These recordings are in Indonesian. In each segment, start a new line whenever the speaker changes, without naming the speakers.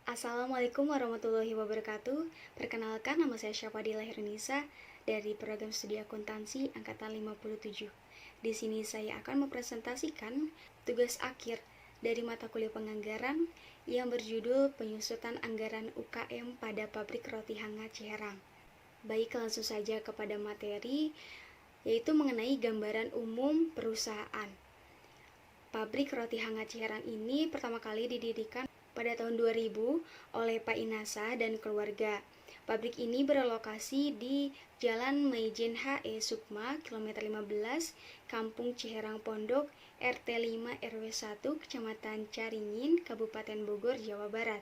Assalamualaikum warahmatullahi wabarakatuh. Perkenalkan, nama saya Syapadila Hirnisa dari program studi akuntansi angkatan 57. Di sini saya akan mempresentasikan tugas akhir dari mata kuliah penganggaran yang berjudul Penyusutan Anggaran UKM pada Pabrik Roti Hangat Ciherang. Baik, langsung saja kepada materi, yaitu mengenai gambaran umum perusahaan. Pabrik Roti Hangat Ciherang ini pertama kali didirikan pada tahun 2000 oleh Pak Inasa dan keluarga. Pabrik ini berlokasi di Jalan Maijen H.E. Sukma, kilometer 15, Kampung Ciherang Pondok, RT 5 RW 1, Kecamatan Caringin, Kabupaten Bogor, Jawa Barat.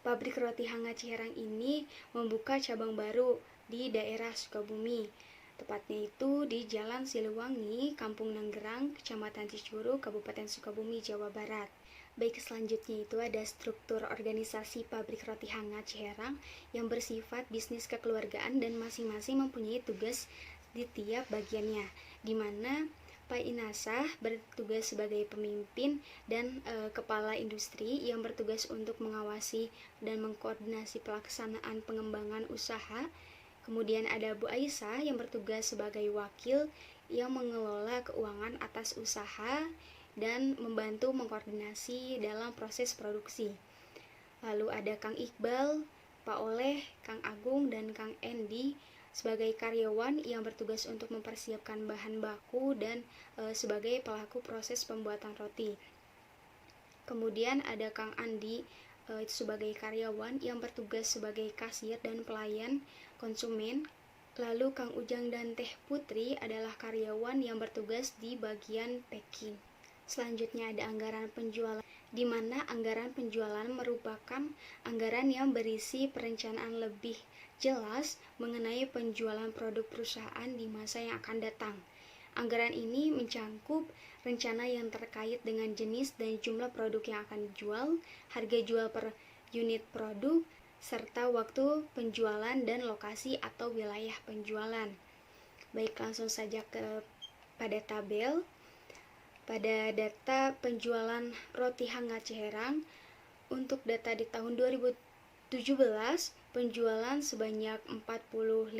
Pabrik Roti Hangat Ciherang ini membuka cabang baru di daerah Sukabumi. Tepatnya itu di Jalan Siliwangi, Kampung Nanggerang, Kecamatan Cicuru, Kabupaten Sukabumi, Jawa Barat. Baik, selanjutnya itu ada struktur organisasi Pabrik Roti Hangat Ciherang yang bersifat bisnis kekeluargaan dan masing-masing mempunyai tugas di tiap bagiannya, di mana Pak Inasah bertugas sebagai pemimpin dan kepala industri yang bertugas untuk mengawasi dan mengkoordinasi pelaksanaan pengembangan usaha. Kemudian ada Bu Aisyah yang bertugas sebagai wakil yang mengelola keuangan atas usaha dan membantu mengkoordinasi dalam proses produksi. Lalu ada Kang Iqbal, Pak Oleh, Kang Agung, dan Kang Endi sebagai karyawan yang bertugas untuk mempersiapkan bahan baku dan sebagai pelaku proses pembuatan roti. Kemudian ada Kang Andi itu sebagai karyawan yang bertugas sebagai kasir dan pelayan konsumen. Lalu Kang Ujang dan Teh Putri adalah karyawan yang bertugas di bagian packing. Selanjutnya ada anggaran penjualan, di mana anggaran penjualan merupakan anggaran yang berisi perencanaan lebih jelas mengenai penjualan produk perusahaan di masa yang akan datang. Anggaran ini mencangkup rencana yang terkait dengan jenis dan jumlah produk yang akan dijual, harga jual per unit produk, serta waktu penjualan dan lokasi atau wilayah penjualan. Baik, langsung saja pada tabel. Pada data penjualan roti hangat Ciherang, untuk data di tahun 2017, penjualan sebanyak 45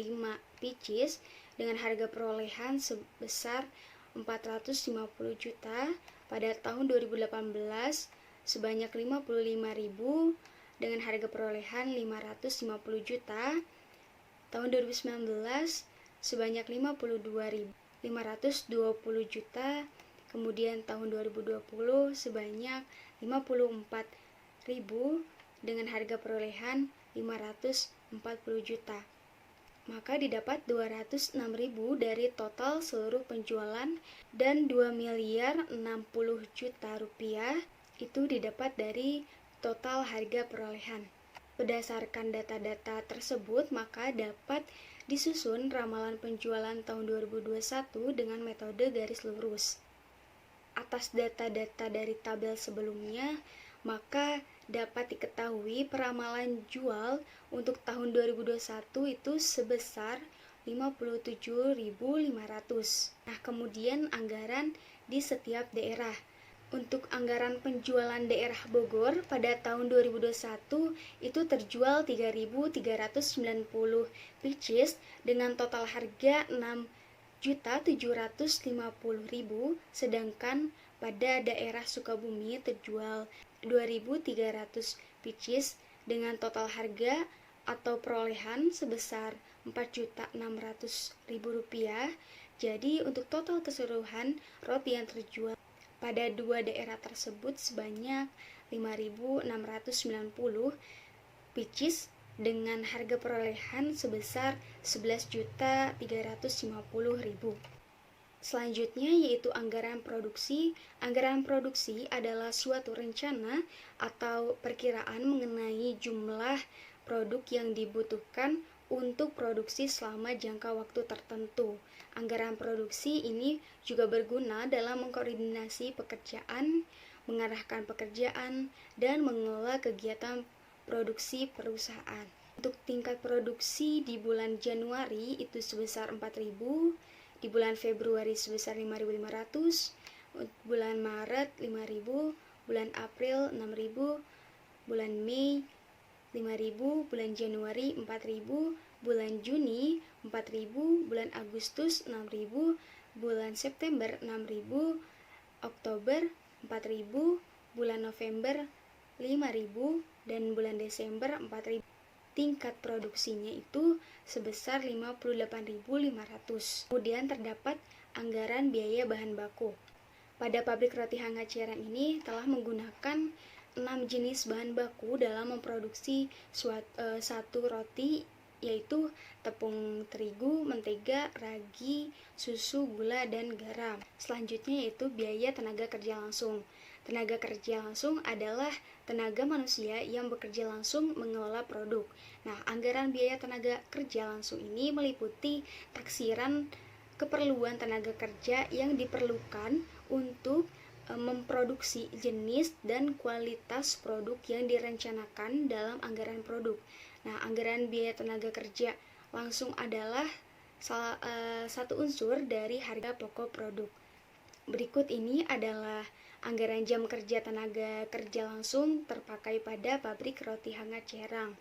pieces dengan harga perolehan sebesar 450 juta. Pada tahun 2018, sebanyak 55.000 dengan harga perolehan 550 juta. Tahun 2019, sebanyak 52.520 juta. Kemudian tahun 2020 sebanyak 54.000 dengan harga perolehan 540 juta. Maka didapat 206.000 dari total seluruh penjualan dan 2.060 juta rupiah itu didapat dari total harga perolehan. Berdasarkan data-data tersebut, maka dapat disusun ramalan penjualan tahun 2021 dengan metode garis lurus. Atas data-data dari tabel sebelumnya, maka dapat diketahui peramalan jual untuk tahun 2021 itu sebesar 57.500. Nah, kemudian anggaran di setiap daerah. Untuk anggaran penjualan daerah Bogor pada tahun 2021 itu terjual 3.390 pieces dengan total harga 6.750.000, sedangkan pada daerah Sukabumi terjual 2.300 pieces dengan total harga atau perolehan sebesar 4.600.000 rupiah. Jadi untuk total keseluruhan roti yang terjual pada dua daerah tersebut sebanyak 5.690 pieces dengan harga perolehan sebesar 11.350.000. Selanjutnya yaitu anggaran produksi. Anggaran produksi adalah suatu rencana atau perkiraan mengenai jumlah produk yang dibutuhkan untuk produksi selama jangka waktu tertentu. Anggaran produksi ini juga berguna dalam mengkoordinasi pekerjaan, mengarahkan pekerjaan, dan mengelola kegiatan produksi perusahaan. Untuk tingkat produksi di bulan Januari itu sebesar 4.000, di bulan Februari sebesar 5.500, bulan Maret 5.000, bulan April 6.000, bulan Mei 5.000, bulan Januari 4.000, bulan Juni 4.000, bulan Agustus 6.000, bulan September 6.000, Oktober 4.000, bulan November 5.000, dan bulan Desember 4.000. Tingkat produksinya itu sebesar 58.500. Kemudian terdapat anggaran biaya bahan baku. Pada pabrik roti hangat Cerang ini telah menggunakan 6 jenis bahan baku dalam memproduksi satu roti, yaitu tepung terigu, mentega, ragi, susu, gula, dan garam. Selanjutnya yaitu biaya tenaga kerja langsung. Tenaga kerja langsung adalah tenaga manusia yang bekerja langsung mengelola produk. Nah, anggaran biaya tenaga kerja langsung ini meliputi taksiran keperluan tenaga kerja yang diperlukan untuk memproduksi jenis dan kualitas produk yang direncanakan dalam anggaran produk. Nah, anggaran biaya tenaga kerja langsung adalah satu unsur dari harga pokok produk. Berikut ini adalah anggaran jam kerja tenaga kerja langsung terpakai pada pabrik roti hangat Cerang.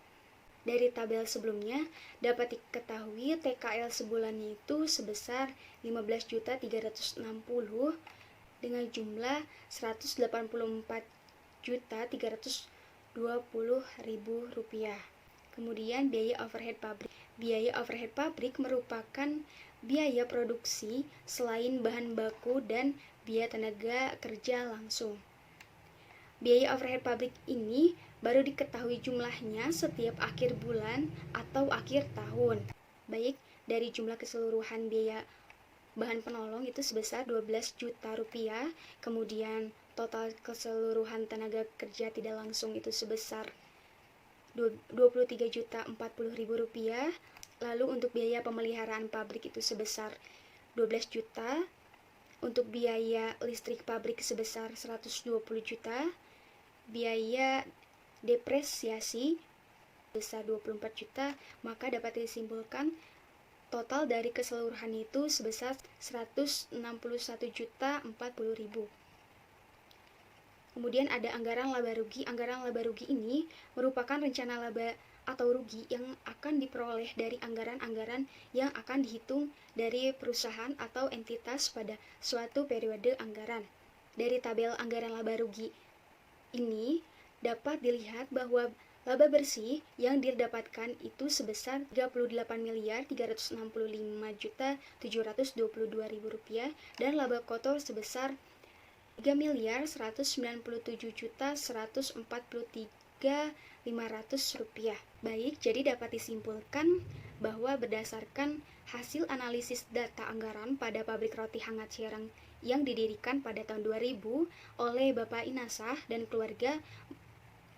Dari tabel sebelumnya dapat diketahui TKL sebulannya itu sebesar 15.360 dengan jumlah 184.320.000 rupiah. Kemudian biaya overhead pabrik. Biaya overhead pabrik merupakan biaya produksi selain bahan baku dan biaya tenaga kerja langsung. Biaya overhead pabrik ini baru diketahui jumlahnya setiap akhir bulan atau akhir tahun. Baik, dari jumlah keseluruhan biaya bahan penolong itu sebesar 12 juta rupiah, kemudian total keseluruhan tenaga kerja tidak langsung itu sebesar 23.040.000 rupiah. Lalu untuk biaya pemeliharaan pabrik itu sebesar 12 juta, untuk biaya listrik pabrik sebesar 120 juta, biaya depresiasi sebesar 24 juta, maka dapat disimpulkan total dari keseluruhan itu sebesar 161.040.000. Kemudian ada anggaran laba rugi. Anggaran laba rugi ini merupakan rencana laba atau rugi yang akan diperoleh dari anggaran-anggaran yang akan dihitung dari perusahaan atau entitas pada suatu periode anggaran. Dari tabel anggaran laba rugi ini dapat dilihat bahwa laba bersih yang didapatkan itu sebesar 38.365.722.000 rupiah dan laba kotor sebesar 3.197.143.500 rupiah. Baik, jadi dapat disimpulkan bahwa berdasarkan hasil analisis data anggaran pada pabrik roti hangat Cerang yang didirikan pada tahun 2000 oleh Bapak Inasah dan keluarga,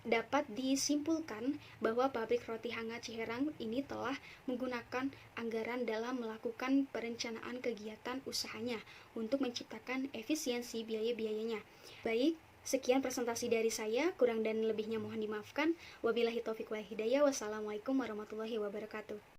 dapat disimpulkan bahwa pabrik roti hangat Cerang ini telah menggunakan anggaran dalam melakukan perencanaan kegiatan usahanya untuk menciptakan efisiensi biaya-biayanya. Baik, sekian presentasi dari saya, kurang dan lebihnya mohon dimaafkan. Wabillahi taufiq wal hidayah. Wassalamualaikum warahmatullahi wabarakatuh.